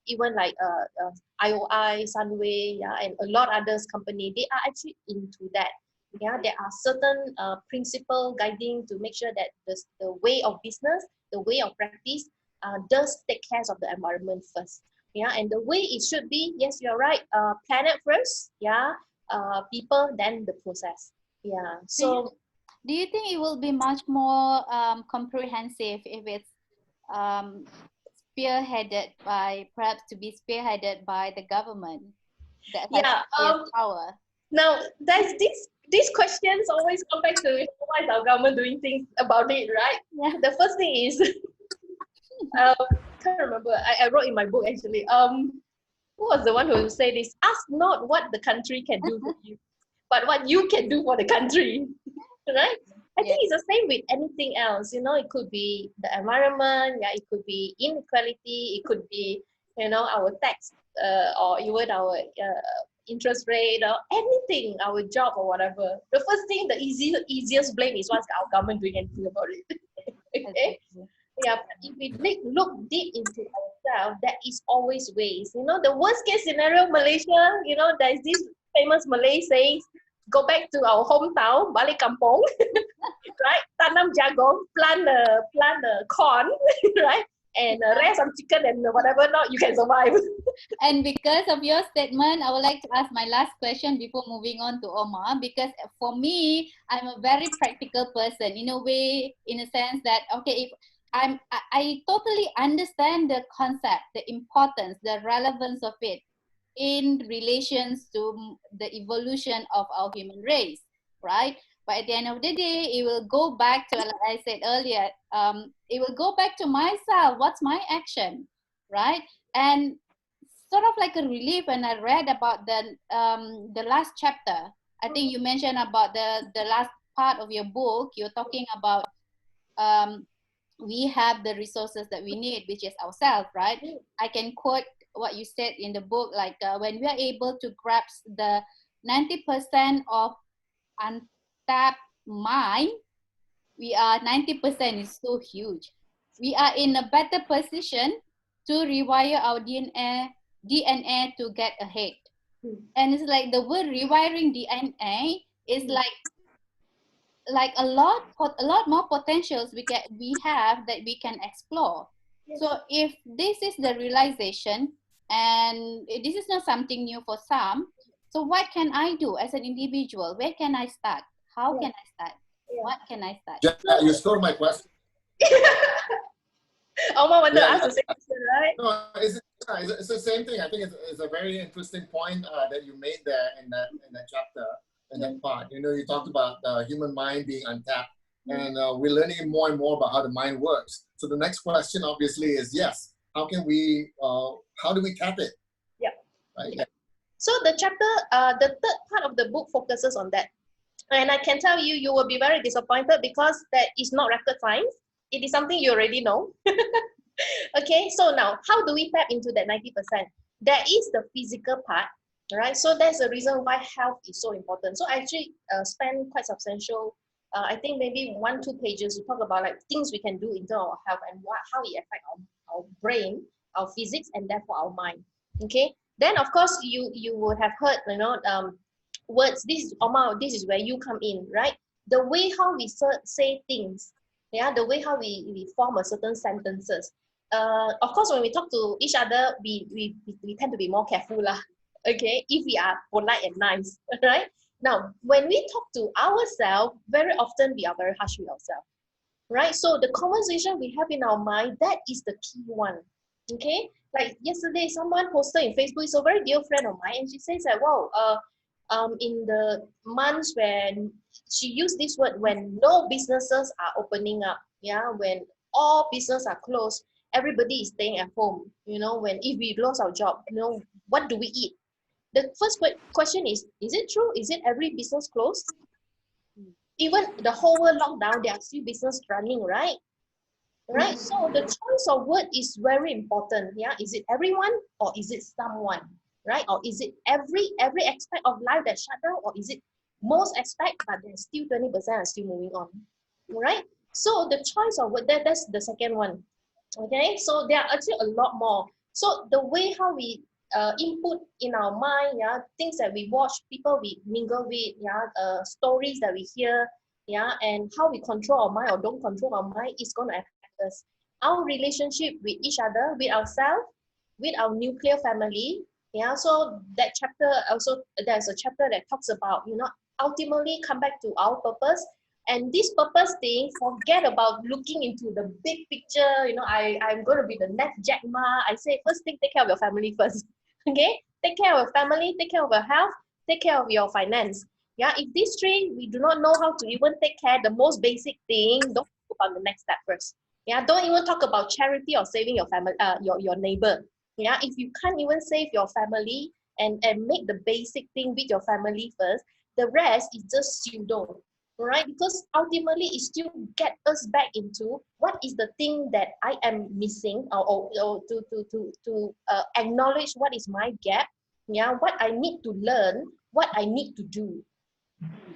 even like IOI, Sunway, yeah, and a lot others company, they are actually into that. Yeah, there are certain principle guiding to make sure that the way of business, the way of practice, does take care of the environment first. Yeah, and the way it should be, yes, you're right. Planet first, yeah, people than the process. Yeah. So Do you think it will be much more comprehensive if it's um, spearheaded by, perhaps to be spearheaded by the government that has yeah. serious power? Now there's these questions always come back to why is our government doing things about it, right? Yeah. The first thing is can't remember. I wrote in my book actually. Who was the one who said this? Ask not what the country can do for you, but what you can do for the country. Right? I Yeah. think it's the same with anything else. You know, it could be the environment, yeah, it could be inequality, it could be, you know, our tax, or even our interest rate, or anything, our job or whatever. The first thing, the easiest blame is what's our government doing anything about it. Okay. Exactly. Yeah, but if we look deep into ourselves, there is always ways. You know, the worst case scenario, Malaysia, you know, there's this famous Malay saying, go back to our hometown, balik kampung, right? Tanam jagung, plant the corn, right? And raise some chicken and whatever not, you can survive. And because of your statement, I would like to ask my last question before moving on to Omar. Because for me, I'm a very practical person in a way, in a sense that, okay, if I totally understand the concept, the importance, the relevance of it in relations to the evolution of our human race, right? But at the end of the day, it will go back to, like I said earlier, it will go back to myself. What's my action, right? And sort of like a relief when I read about the last chapter. I think you mentioned about the last part of your book. You're talking about um, we have the resources that we need, which is ourselves, right? I can quote what you said in the book, like when we are able to grasp the 90% of untapped mind, we are 90% is so huge. We are in a better position to rewire our DNA to get ahead. And it's like the word rewiring DNA is like a lot more potentials we have that we can explore. So if this is the realization, and this is not something new for some, so what can I do as an individual? Where can I start? How can I start? What can I start? Yeah, you stole my question. Oma wanted to Yeah, ask the same question, right? no, it's the same thing. I think it's a very interesting point that you made there in that chapter, in that part. You know, you talked about the human mind being untapped, and we're learning more and more about how the mind works. So the next question, obviously, is yes, how do we tap it? Yeah. Right. Yeah. So the chapter, the third part of the book focuses on that. And I can tell you, you will be very disappointed because that is not rocket science. It is something you already know. Okay, so now, how do we tap into that 90%? There is the physical part, right? So that's the reason why health is so important. So I actually spend quite substantial I think maybe 1-2 pages to talk about like things we can do in terms of our health and how it affects our brain, our physics, and therefore our mind. Okay. Then of course you would have heard, words. This is Omar. This is where you come in, right? The way how we say things, yeah, the way how we form a certain sentences. Of course, when we talk to each other, we tend to be more careful lah. Okay, if we are polite and nice, right? Now, when we talk to ourselves, very often we are very harsh with ourselves, right? So the conversation we have in our mind, that is the key one. Okay, like yesterday, someone posted in Facebook. It's a very dear friend of mine, and she says that, wow, in the months when she used this word, when no businesses are opening up, yeah, when all business are closed, everybody is staying at home. When if we lost our job, what do we eat? The first question is it true? Is it every business closed? Even the whole world lockdown, there are still business running, right? Right? So the choice of word is very important. Yeah, is it everyone or is it someone? Right? Or is it every aspect of life that shut down, or is it most aspect, but there's still 20% are still moving on? Right? So the choice of word, that's the second one. Okay, so there are actually a lot more. So the way how we input in our mind, yeah, things that we watch, people we mingle with, yeah, stories that we hear, yeah, and how we control our mind or don't control our mind is going to affect us. Our relationship with each other, with ourselves, with our nuclear family, yeah. So that chapter also, there's a chapter that talks about, ultimately come back to our purpose. And this purpose thing, forget about looking into the big picture. I'm going to be the next Jack Ma. I say, first thing, take care of your family first. Okay? Take care of your family, take care of your health, take care of your finance. Yeah, if these three, we do not know how to even take care, the most basic thing, don't talk about the next step first. Yeah, don't even talk about charity or saving your family, your neighbor. Yeah, if you can't even save your family and make the basic thing with your family first, the rest is just pseudo. Right? Because ultimately it still get us back into what is the thing that I am missing, or to acknowledge what is my gap, yeah, what I need to learn, what I need to do.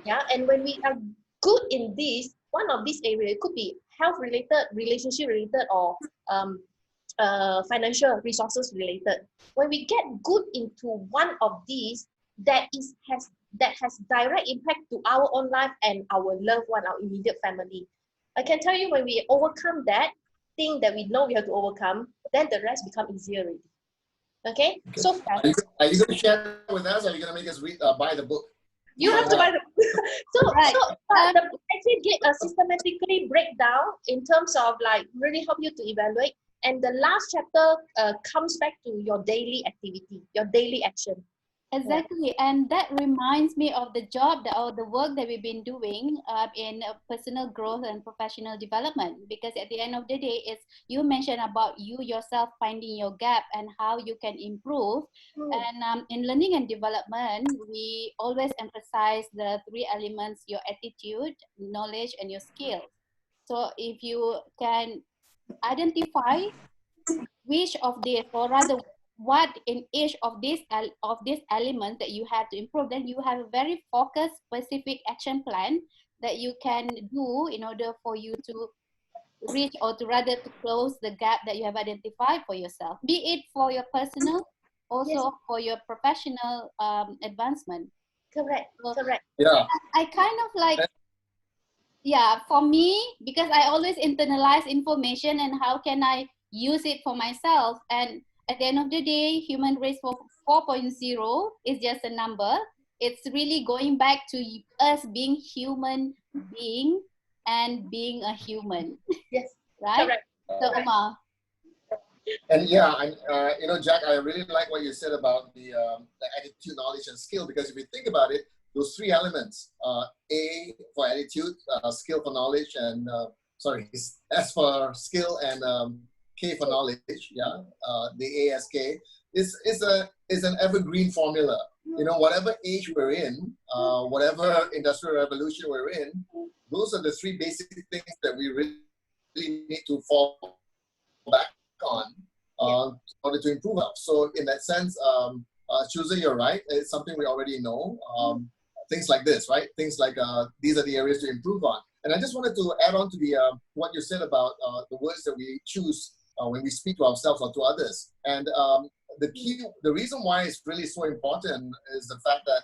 Yeah, and when we are good in this, one of these areas, it could be health related, relationship related, or financial resources related. When we get good into one of these, that has direct impact to our own life and our loved one, our immediate family. I can tell you, when we overcome that thing that we know we have to overcome, then the rest become easier already. Okay? So are you going to share with us, or are you going to make us buy the book? You have to buy the book. Right. The book actually get a systematically breakdown in terms of like really help you to evaluate. And the last chapter comes back to your daily activity, your daily action. Exactly, and that reminds me of the job or the work that we've been doing in personal growth and professional development. Because at the end of the day, it's you mentioned about you yourself finding your gap and how you can improve. And in learning and development, we always emphasize the three elements: your attitude, knowledge, and your skills. So if you can identify which of these, or rather what in each of these elements that you have to improve, then you have a very focused specific action plan that you can do in order for you to reach, or to rather to close the gap that you have identified for yourself, be it for your personal, also Yes. for your professional advancement. Correct. So Correct. Yeah. I kind of like, yeah, for me, because I always internalize information and how can I use it for myself. And at the end of the day, human race for 4.0 is just a number. It's really going back to us being human being and being a human. Yes. Right? Correct. So Omar. And yeah, Jack, I really like what you said about the attitude, knowledge, and skill, because if you think about it, those three elements, A for attitude, skill for knowledge, and S for skill, and K for knowledge. Yeah, the ASK is an evergreen formula. Whatever age we're in, whatever industrial revolution we're in, those are the three basic things that we really need to fall back on in order to improve us. So in that sense, Shu-Tze, you're right. It's something we already know. things like this, right? Things like these are the areas to improve on. And I just wanted to add on to the what you said about the words that we choose when we speak to ourselves or to others. And the reason why it's really so important is the fact that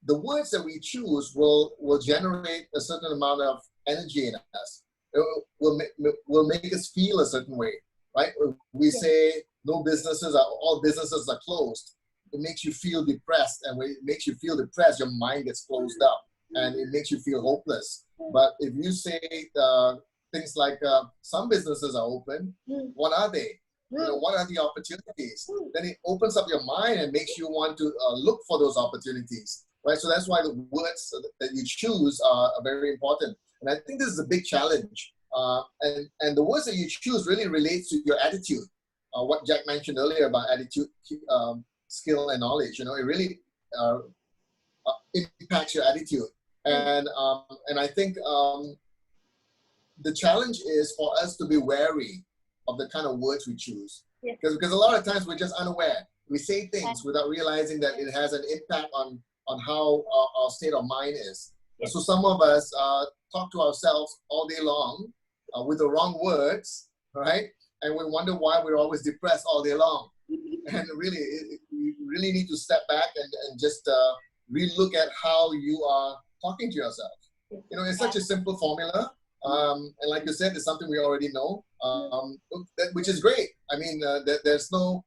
the words that we choose will generate a certain amount of energy in us. It will make us feel a certain way, right? We say all businesses are closed. It makes you feel depressed, and when it makes you feel depressed, your mind gets closed up, and it makes you feel hopeless. But if you say things like some businesses are open, what are they? What are the opportunities? Then it opens up your mind and makes you want to look for those opportunities, right? So that's why the words that you choose are very important. And I think this is a big challenge. And the words that you choose really relates to your attitude. What Jack mentioned earlier about attitude, skill, and knowledge. It really impacts your attitude. And I think the challenge is for us to be wary of the kind of words we choose. Because a lot of times we're just unaware. We say things without realizing that it has an impact on how our state of mind is. So some of us talk to ourselves all day long with the wrong words, right? And we wonder why we're always depressed all day long. And really, you really need to step back and just relook at how you are talking to yourself. It's such a simple formula. And like you said, it's something we already know, which is great. I mean, there's no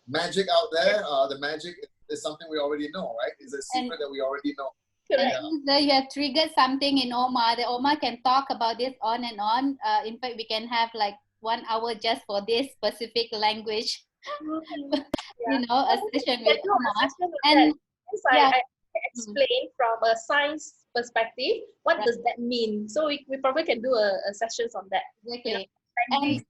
magic out there. The magic is something we already know, right? It's a secret that we already know. And you have triggered something in Omar. The Omar can talk about this on and on. In fact, we can have like 1 hour just for this specific language. A session with Omar. And I explain from a science perspective what does that mean. So we probably can do a session on that. Exactly. And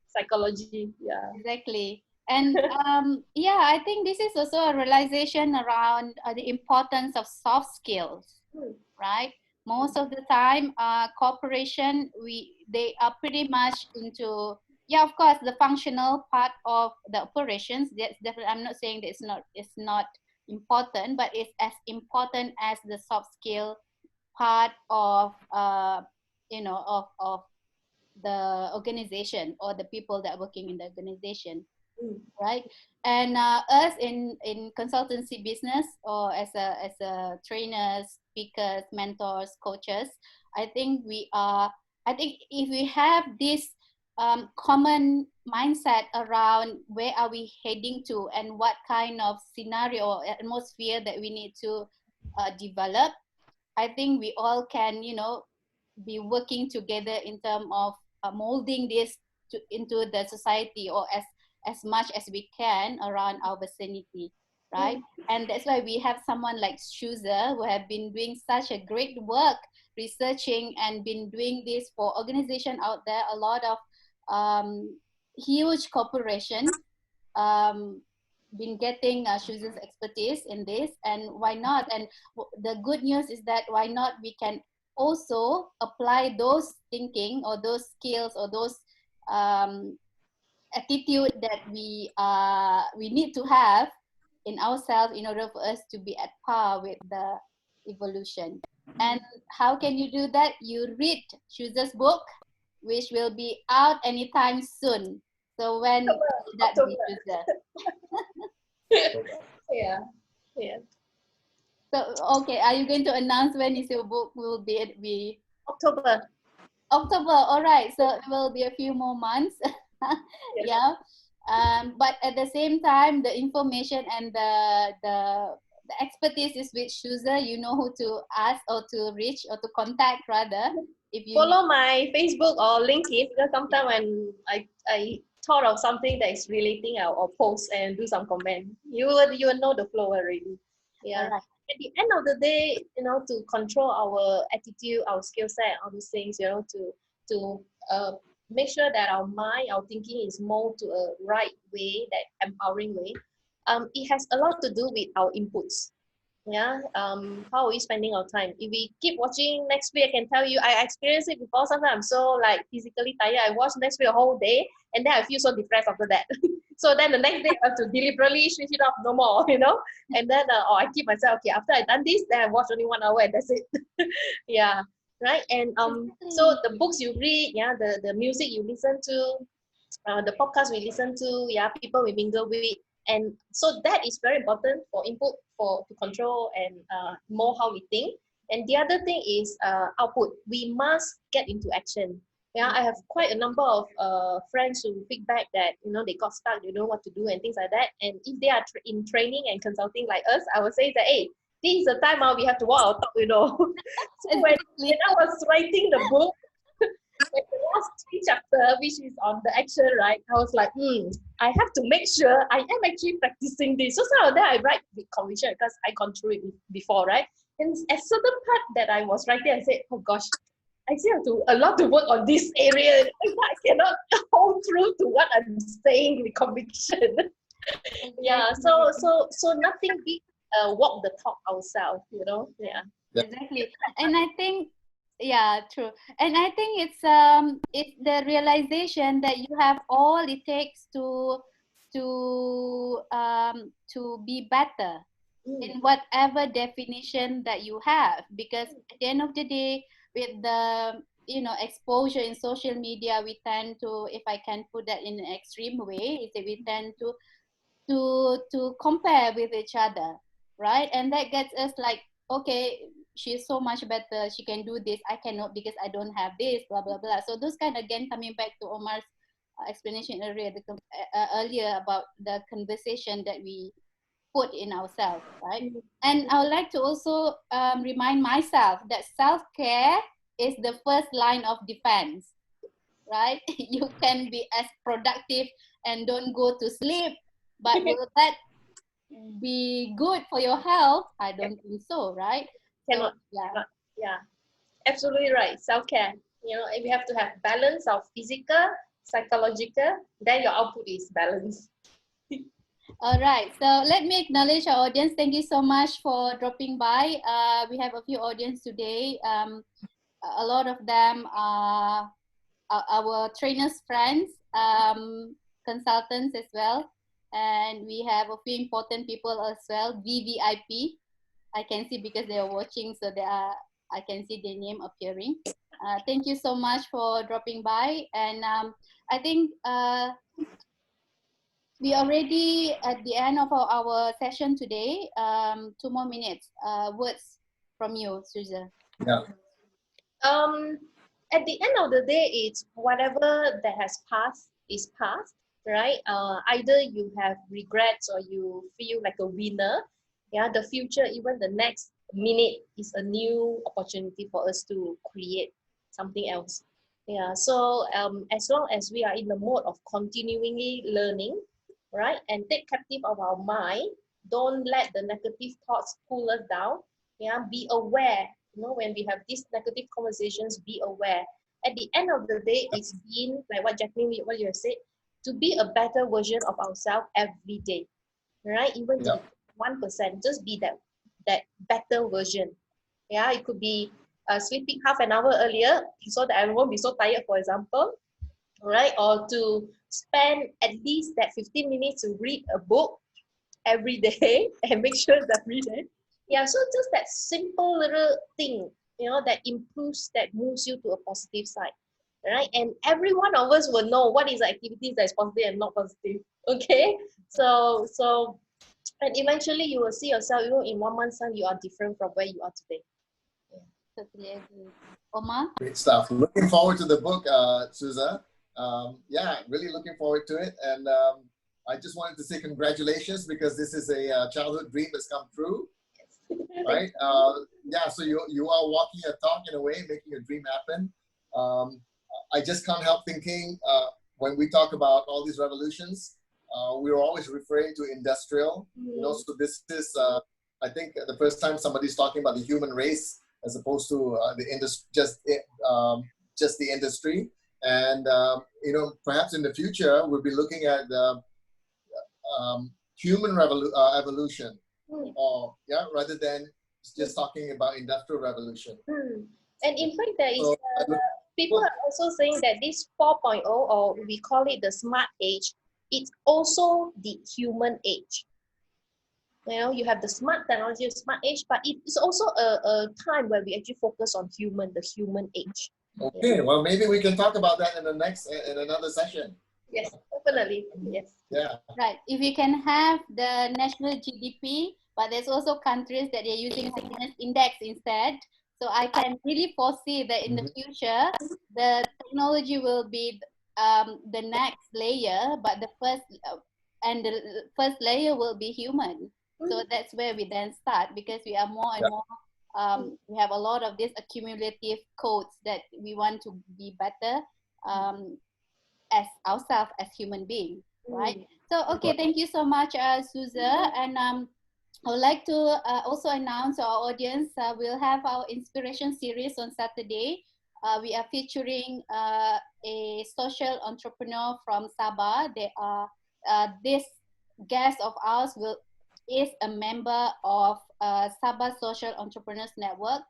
psychology. Exactly. And I think this is also a realization around the importance of soft skills, right? Most of the time, corporation, they are pretty much into, of course, the functional part of the operations. That's definitely, I'm not saying that it's not important, but it's as important as the soft skill part of of the organization or the people that are working in the organization, right? And us in consultancy business or as a trainers, speakers, mentors, coaches, I think if we have this common mindset around where are we heading to and what kind of scenario or atmosphere that we need to develop, I think we all can, be working together in terms of molding this into the society or as much as we can around our vicinity, right? And that's why we have someone like Shu-Tze who have been doing such a great work researching and been doing this for organizations out there, a lot of huge corporations been getting Shu-Tze's expertise in this, and why not? And the good news is that why not we can also apply those thinking or those skills or those attitude that we need to have in ourselves in order for us to be at par with the evolution. And how can you do that? You read Shu-Tze's book, which will be out anytime soon. So when will that be, Shu-Tze? So okay, are you going to announce when is your book will be? October. All right. So it will be a few more months. But at the same time, the information and the expertise is with Shu-Tze. You know who to ask or to reach or to contact rather. If you follow my Facebook or LinkedIn, because sometimes when I thought of something that is relating, I'll post and do some comment. You will know the flow already. Yeah. Right. At the end of the day, to control our attitude, our skill set, all these things, to make sure that our mind, our thinking is more to a right way, that empowering way. It has a lot to do with our inputs. How are we spending our time? If we keep watching next week, I can tell you, I experienced it before. Sometimes I'm so physically tired. I watch next week a whole day, and then I feel so depressed after that. So then the next day I have to deliberately switch it off, no more, you know. And then or I keep myself, okay, after I done this, then I watch only 1 hour and that's it. Yeah, right. And so the books you read, yeah, the music you listen to, the podcast we listen to, yeah, people we mingle with, and so that is very important for input, for to control and more how we think. And the other thing is output. We must get into action. Yeah, I have quite a number of friends who feedback that, you know, they got stuck, they don't know what to do and things like that. And if they are in training and consulting like us, I would say that, hey, this is the time we have to walk our talk, you know. So when I was writing the book, like the last 3 chapter, which is on the action, right? I was like, I have to make sure I am actually practicing this. So some of that I write with conviction because I gone through it before, right? And a certain part that I was writing, I said, oh gosh, I still have to a lot to work on this area. I cannot hold through to what I'm saying with conviction. Yeah, so nothing beats walk the talk ourselves, you know. Yeah. Exactly. And I think, yeah, true. And I think it's the realization that you have all it takes to be better in whatever definition that you have, because at the end of the day, with the exposure in social media, we tend to, if I can put that in an extreme way, is that we tend to compare with each other, right? And that gets us like, okay, she's so much better, she can do this, I cannot because I don't have this, blah blah blah. So those kind, again, coming back to Omar's explanation earlier about the conversation that we put in ourselves, right? And I would like to also remind myself that self-care is the first line of defense, right? You can be as productive and don't go to sleep, but will that be good for your health? I don't think so, right? Cannot. Yeah, absolutely right. Self-care. You know, we have to have balance of physical, psychological, then your output is balanced. All right, so let me acknowledge our audience. Thank you so much for dropping by. We have a few audience today. A lot of them are our trainers friends, consultants as well. And we have a few important people as well, VVIP. I can see because they are watching, so I can see their name appearing. Thank you so much for dropping by. And I think we are already at the end of our session today. 2 more minutes. Words from you, Shu-Tze. Yeah. At the end of the day, it's whatever that has passed is past, right? Either you have regrets or you feel like a winner. Yeah, the future, even the next minute, is a new opportunity for us to create something else. Yeah, so as long as we are in the mode of continually learning, right, and take captive of our mind, don't let the negative thoughts pull us down. Yeah, be aware. You know, when we have these negative conversations, be aware. At the end of the day, it's being, like what Jacqueline, what you have said, to be a better version of ourselves every day, right? Even if 1%, just be that better version. Yeah, it could be sleeping half an hour earlier so that I won't be so tired, for example, right? Or to spend at least that 15 minutes to read a book every day and make sure that every day. Yeah, so just that simple little thing, you know, that improves, that moves you to a positive side, right? And every one of us will know what is the activities that is positive and not positive. Okay, so and eventually you will see yourself, you know, in 1 month's time you are different from where you are today. Totally agree. Omar? Great stuff. Looking forward to the book, Shu-Tze. Yeah, really looking forward to it. And I just wanted to say congratulations because this is a childhood dream that's come true, right? Yeah, so you are walking your talk in a way, making your dream happen. I just can't help thinking when we talk about all these revolutions, we're always referring to industrial. You know, so this is, I think, the first time somebody's talking about the human race as opposed to the industry, just the industry. And you know, perhaps in the future we'll be looking at human evolution, or rather than just talking about industrial revolution. And in fact, there is people are also saying that this 4.0, or we call it the smart age, it's also the human age. You know, you have the smart technology, smart age, but it is also a time where we actually focus on the human age. Okay, well, maybe we can talk about that in the next, in another session. Yes, definitely. Yes. Yeah. Right. If we can have the national GDP, but there's also countries that are using happiness index instead. So I can really foresee that in the future, the technology will be the next layer, but the first and the first layer will be human. So that's where we then start, because we are more and more. We have a lot of these accumulative codes that we want to be better as ourselves as human beings, right? So, okay, thank you so much, Shu-Tze. And I would like to also announce to our audience, we'll have our inspiration series on Saturday. We are featuring a social entrepreneur from Sabah. They are, this guest of ours is a member of Sabah Social Entrepreneurs Network.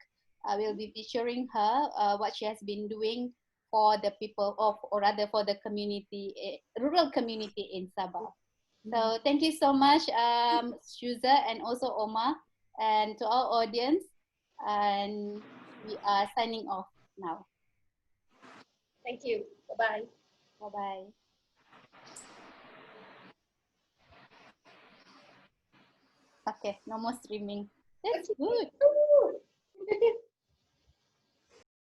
I will be featuring her, what she has been doing for the people of, or rather for the community, rural community in Sabah. So thank you so much, Shu-Tze and also Omar, and to our audience. And we are signing off now. Thank you. Bye-bye. Bye-bye. Okay, no more streaming. That's good.